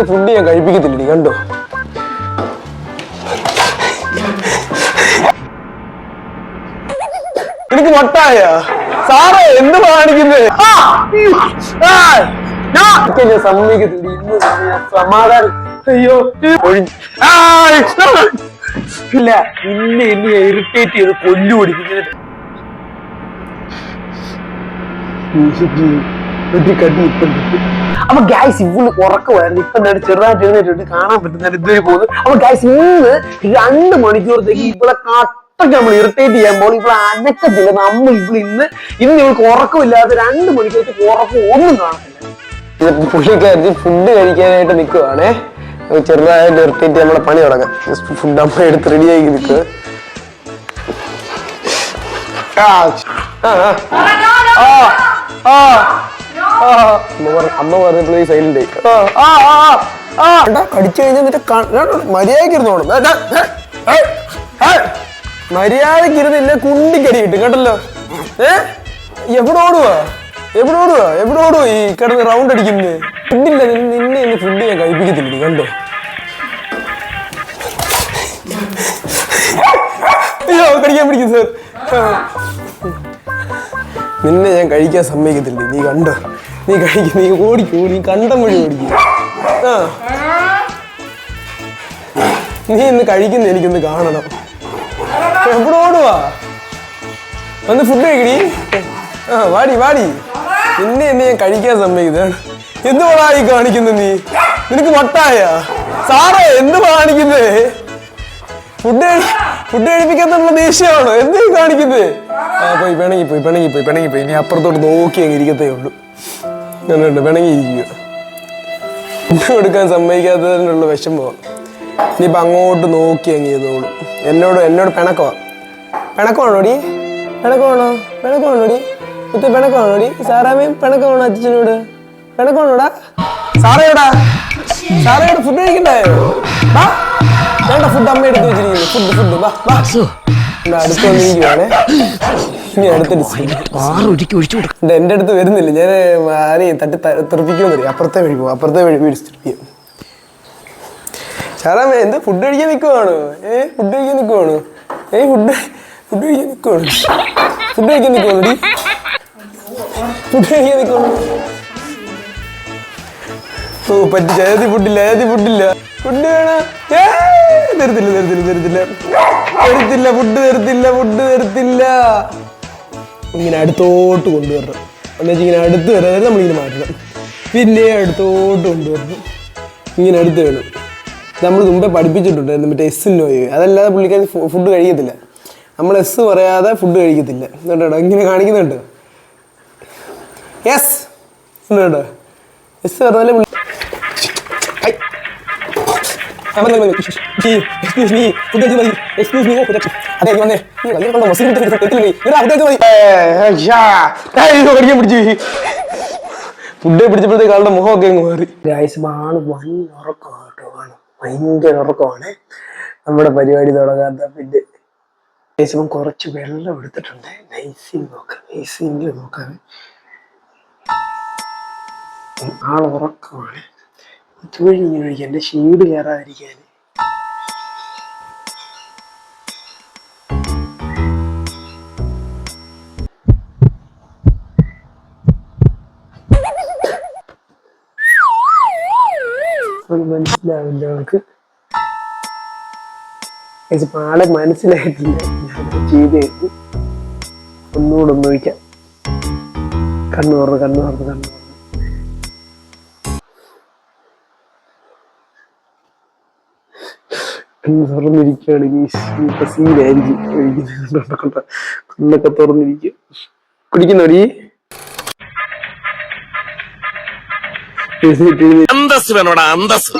Food ഞാൻ കഴിപ്പിക്കത്തില്ല കണ്ടോ. എനിക്ക് വട്ടായ സാറേ എന്ത് കാണിക്കുന്നത്? സമ്മതിക്കത്തില്ല ഇന്ന് സമാധാനം. അയ്യോ ഇല്ല ഇന്ന് എന്നെ ഇറിറ്റേറ്റ് ചെയ്ത് കൊല്ലു പിടിപ്പിക്കുന്നത്. അപ്പൊ ഗൈസ് ഇവള് ഉറക്കമായിരുന്നു. ഇപ്പൊ എന്തായാലും ചെറുതായിട്ട് എഴുന്നേറ്റ് കാണാൻ പറ്റുന്ന ഇതുവരെ പോകുന്നു. അപ്പൊ ഗൈസ് ഇന്ന് 2 മണിക്കൂറത്തേക്ക് ഇവിടെ കട്ടൊക്കെ നമ്മൾ ഇറിറ്റേറ്റ് ചെയ്യുമ്പോൾ ഇവിടെ അനക്കത്തില്ല. നമ്മൾ ഇന്ന് ഇവൾക്ക് ഉറക്കമില്ലാതെ 2 മണിക്കൂറത്തേക്ക് ഉറക്കം ഒന്നും കാണത്തില്ല. പുള്ളിക്കാരി ഫുഡ് കഴിക്കാനായിട്ട് നിൽക്കുവാണേ. ചെറുതായിട്ട് ഇറിറ്റേറ്റ് നമ്മളെ പണി തുടങ്ങാം. ഫുഡ് അമ്മ എടുത്ത് റെഡിയാക്കി നിൽക്കുക. അമ്മ പറഞ്ഞപ്പോഴേ സൈലന്റ് കടിച്ചു കഴിഞ്ഞാൽ മര്യാദക്ക് ഇരുന്നോണം. മര്യാദക്ക് ഇരുന്നില്ല കുണ്ടിക്കടി കിട്ടും കേട്ടല്ലോ. എവിടെ ഓടുവാ ഈ കിടന്ന് റൗണ്ട് അടിക്കുന്നത്? ഫുഡില്ല നിന്നെ ഇന്ന് ഫുഡ് ഞാൻ കഴിപ്പിക്കത്തില്ല കണ്ടോ. അയ്യോ കടിക്കാൻ പിടിക്കും സാർ. നിന്നെ ഞാൻ കഴിക്കാൻ സമ്മതിക്കത്തില്ല. നീ കണ്ടോ നീ കഴിക്കും. നീ ഓടിക്കോ നീ കണ്ടം വഴി ഓടിക്കും. നീ ഇന്ന് കഴിക്കുന്ന എനിക്കൊന്ന് കാണണം. എവിടെ ഓടുവാ? ഒന്ന് ഫുഡ് കഴിക്കടി. വാടി നിന്നെ ഞാൻ കഴിക്കാൻ സമ്മതിക്കുന്നത്. എന്തുവാടാ ഈ കാണിക്കുന്നത്? നിനക്ക് വട്ടായ സാറേ എന്ത് കാണിക്കുന്നത്? ഫുഡ് കഴിപ്പിക്കാത്തുള്ള ദേഷ്യമാണോ? എന്തേ കാണിക്കുന്നത്? പോയി പിണങ്ങിപ്പോയി. ഇനി അപ്പുറത്തോട്ട് നോക്കി അങ്ങ് ഇരിക്കത്തേ ഉള്ളൂ. പിണങ്ങിയിരിക്കുക. ഫുഡ് കൊടുക്കാൻ സമ്മതിക്കാത്തതിനുള്ള വിഷമമാണ്. ഇനിയിപ്പോൾ അങ്ങോട്ട് നോക്കി അങ്ങ് ചെയ്തോളൂ. എന്നോട് പിണക്കമാണോടി? സാറാമ്മയും പിണക്കമാണോ? അച്ഛനോട് പിണക്കമാണോടാ? സാറയോടാ ഫുഡ് കഴിക്കണ്ടായോ? വേണ്ട ഫുഡ് അമ്മ എടുത്ത് വെച്ചിരിക്കുന്നു. ഫുഡ് അടുത്ത് വന്നിരിക്കുവാണേ. ഇനി എന്റെ അടുത്ത് വരുന്നില്ല. ഞാൻ ആരെയും തട്ടി തെറിപ്പിക്കുമെന്നറിയാം. അപ്പുറത്തെ വഴി പോകും. അപ്പുറത്തെ വഴി പിടിച്ചിട്ട് സാറാമ്മ എന്ത് ഫുഡ് കഴിക്കാൻ നിൽക്കുവാണോ? ഫുഡ് കഴിക്കാൻ നിൽക്കുവാണോ? പറ്റി ഏതി ഫുഡില്ല. ഫുഡ് വേണം. തരത്തില്ല. ഇങ്ങനെ അടുത്തോട്ട് കൊണ്ടുവരണം. എന്നുവെച്ചാൽ ഇങ്ങനെ അടുത്ത് വരാതെ നമ്മളിങ്ങനെ മാറ്റണം. പിന്നെ അടുത്തോട്ട് കൊണ്ടുവരണം. ഇങ്ങനെ അടുത്ത് വേണം. നമ്മൾ മുമ്പേ പഠിപ്പിച്ചിട്ടുണ്ടായിരുന്നു മറ്റേ എസ് നോയ്. അതല്ലാതെ പുള്ളിക്കാരി ഫുഡ് കഴിക്കത്തില്ല. നമ്മൾ എസ് പറയാതെ ഫുഡ് കഴിക്കത്തില്ല. കേട്ടോ ഇങ്ങനെ കാണിക്കുന്നുണ്ട്. യെസ് കേട്ടോ എസ് പറഞ്ഞാലേ ഫുഡ് പിടിച്ചപ്പോഴത്തേക്ക് ആളുടെ മുഖമൊക്കെ അങ്ങ് മാറി. ഭയങ്കര ഉറക്കമാണ്. നമ്മുടെ പരിപാടി തുടങ്ങാത്ത പിന്നെ കുറച്ച് വെള്ളം എടുത്തിട്ടുണ്ട്. നൈസിംഗ് നോക്കാം. ആളുറക്കമാണ്. ഇതുവഴി ഇങ്ങനെ ഒഴിക്കാം. എൻ്റെ ഷീഡ് കയറാതിരിക്കാൻ. മനസ്സിലാവില്ല അവൾക്ക്. ആളെ മനസ്സിലായിട്ടില്ല. ഞാൻ ചെയ്തായിരുന്നു. ഒന്നുകൂടെ ഒന്ന് ഒഴിക്കാം. കണ്ണു തുറന്ന് തുറന്നിരിക്കുകയാണെങ്കിൽ ഇപ്പൊ സീനായിരിക്കും. കണ്ണൊക്കെ തുറന്നിരിക്കും. കുടിക്കുന്നോടി അന്തസ് വേണോടാ അന്തസ്.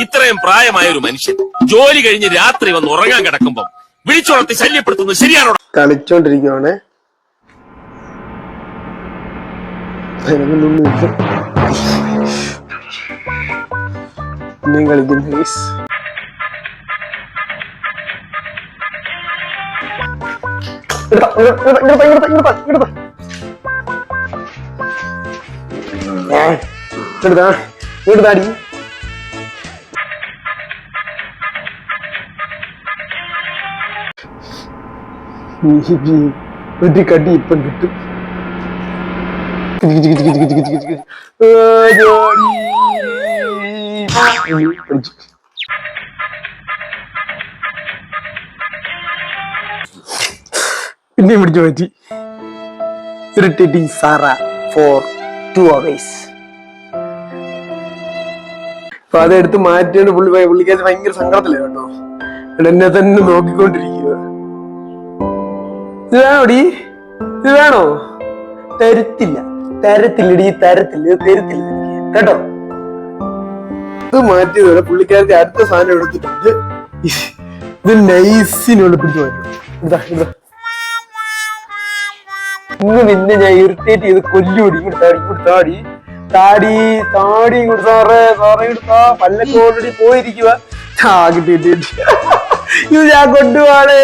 ഇത്രയും പ്രായമായ ഒരു മനുഷ്യൻ ജോലി കഴിഞ്ഞ് രാത്രി വന്ന് ഉറങ്ങാൻ കിടക്കുമ്പോ വിളിച്ചുണർത്തി ശല്യപ്പെടുത്തുന്നത് ശരിയാണോ? കളിച്ചോണ്ടിരിക്കുവാണ്. ഇനിയും കളിക്കുന്നു. ഒരു കടി ഇപ്പം കിട്ടും. പിന്നെ പിടിച്ചു പറ്റി. ഇറിറ്റേറ്റിംഗ് സാറ ഫോർ 2 hours. അപ്പൊ അതെടുത്ത് മാറ്റിയാണ് പുള്ളിക്കാരി ഭയങ്കര സങ്കടത്തില്ല കേട്ടോ. എന്നെ തന്നെ നോക്കിക്കൊണ്ടിരിക്കുക. ഇത് വേണോടി, ഇത് വേണോ? തരത്തില്ലടി, തരത്തില്ല കേട്ടോ. ഇത് മാറ്റിയതുപോലെ പുള്ളിക്കാരത്തി അടുത്ത സാധനം എടുത്തിട്ടുണ്ട്. ഇത് നൈസിനോട് പിടിച്ചു മാറ്റും. ഇതാ ഇന്ന് നിന്നെ ഞാൻ ഇറിറ്റേറ്റ് ചെയ്ത് കൊല്ലൂടി. താടി സാറേ കൊടുത്താ പല്ലൊക്കെ ഓൾറെഡി പോയിരിക്കുക. ഇത് ഞാൻ കൊണ്ടുപോവാടേ,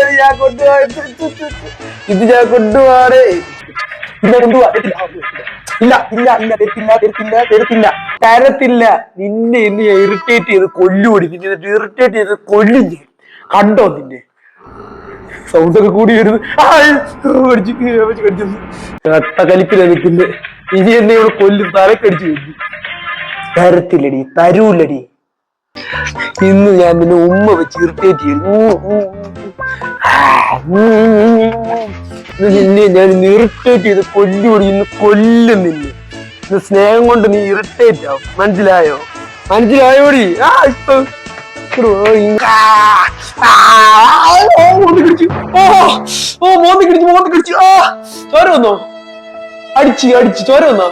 തരത്തില്ല. നിന്നെ ഇന്ന് ഞാൻ ഇറിറ്റേറ്റ് ചെയ്ത് കൊല്ലൂടി. നിന്നെ ഇറിറ്റേറ്റ് ചെയ്ത് കൊല്ലും ഞാൻ. കണ്ടോ നിന്നെ സൗണ്ട് ഒക്കെ കൂടി വരുന്നു. കലിപ്പില നിൽക്കുന്നത്. ഇനി എന്നെ ഇവിടെ കൊല്ലും, തലക്കടിച്ചു കൊല്ലും. തരത്തില്ലടി, തരൂല്ലടി. ഇന്ന് ഞാൻ നിന്നെ ഉമ്മ വെച്ച് ഇറിറ്റേറ്റ് ചെയ്തു. നിന്നെ ഞാൻ ഇറിറ്റേറ്റ് ചെയ്ത് കൊല്ലൂടി. ഇന്ന് കൊല്ലും നിന്നെ. ഇന്ന് സ്നേഹം കൊണ്ട് നീ ഇറിറ്റേറ്റ് ആവും. മനസ്സിലായോടി? ഇപ്പൊ ചോര വന്നോ? അടിച്ച് ചോര വന്നോ?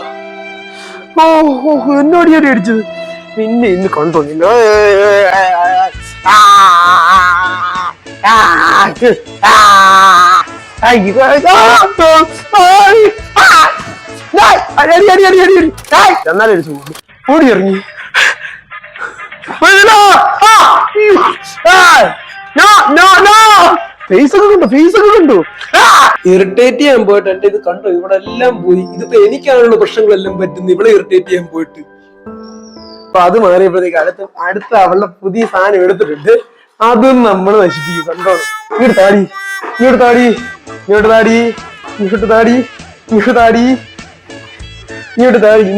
എന്നോടി അടിച്ചത്. നിന്നെ ഇന്ന് കണ്ടോ? നിന്നെ എന്നാലും അടിച്ചു ഓടി ഇറങ്ങി. ഫേസ് ഒക്കെ കണ്ടു. ഇറിറ്റേറ്റ് ചെയ്യാൻ പോയിട്ട് എന്റെ ഇത് കണ്ടോ? ഇവിടെ എല്ലാം പോയി. ഇതിപ്പോ എനിക്കാണുള്ള പ്രശ്നങ്ങളെല്ലാം പറ്റുന്നത് ഇവിടെ ഇറിറ്റേറ്റ് ചെയ്യാൻ പോയിട്ട്. അപ്പൊ അത് മാറിയപ്പോഴത്തേക്ക് അടുത്ത അവളുടെ പുതിയ സാധനം എടുത്തിട്ടുണ്ട്. അതും നമ്മൾ നശിപ്പിക്കും. കണ്ടോ? ഇങ്ങോട്ട് താടി.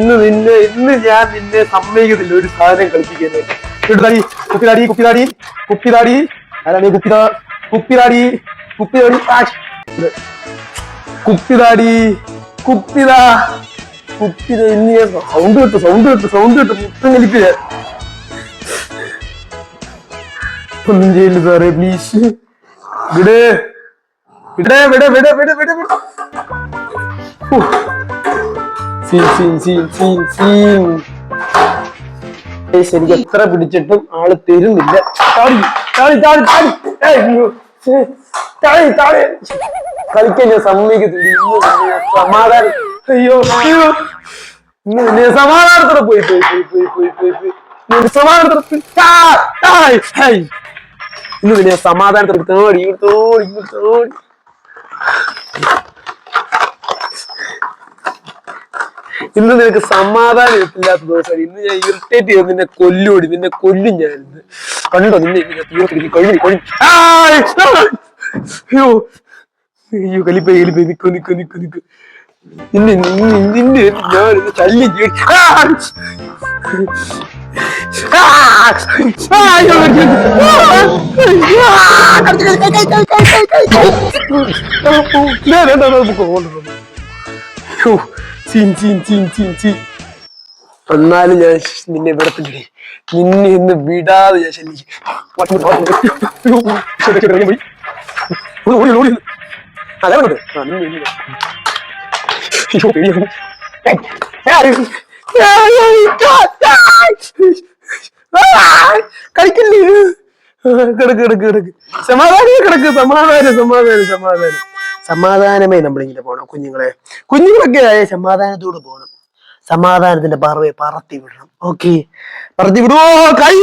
ഇന്ന് ഞാൻ നിന്നെ സമ്മതിക്കത്തില്ല ഒരു സാധനം കളിപ്പിക്കാനായിട്ട്. കുപ്പിതാടി ആരാണ്? കുപ്പിതാ ഇന്ന് ഞാൻ സൗണ്ട് കിട്ടും മുത്തം കളിപ്പില്ല. ഒന്നും ചെയ്യില്ല സാറേ, പ്ലീസ്. വിട്. എനിക്ക് എത്ര പിടിച്ചിട്ടും ആള് തരുന്നില്ല. കളിക്കാൻ ഞാൻ സമ്മതിക്കത്തില്ല. സമാധാനം. അയ്യോ ഇന്ന് സമാധാനത്തോടെ പോയി സമാധാനത്തോടെ ഇന്ന് പിന്നെ സമാധാനത്തോടെ തോടി. ഇന്ന് നിനക്ക് സമാധാനം ഇല്ലാത്ത ദിവസമാണ്. ഇന്ന് ഞാൻ ഇറിറ്റേറ്റ് ചെയ്ത് നിന്നെ കൊല്ലും ഞാൻ. കണ്ടോ നിന്നെ അയ്യോ കലിപ്പേ നിക്ക്. നിന്നെ ഞാൻ ശല്യം എന്നാലും ഞാൻ നിന്നെ വിടത്തില്ലേ. നിന്നെ ഇന്ന് വിടാതെ ഞാൻ ശല്യിക്കും. കളിക്കല്ലേ? കിടക്ക്. സമാധാനമേ നമ്മളിങ്ങനെ പോണം. കുഞ്ഞുങ്ങളൊക്കെ ആയ സമാധാനത്തോടെ പോണം. സമാധാനത്തിന്റെ പറത്തി വിടണം. ഓക്കെ, പറത്തി വിടുവോ? കൈ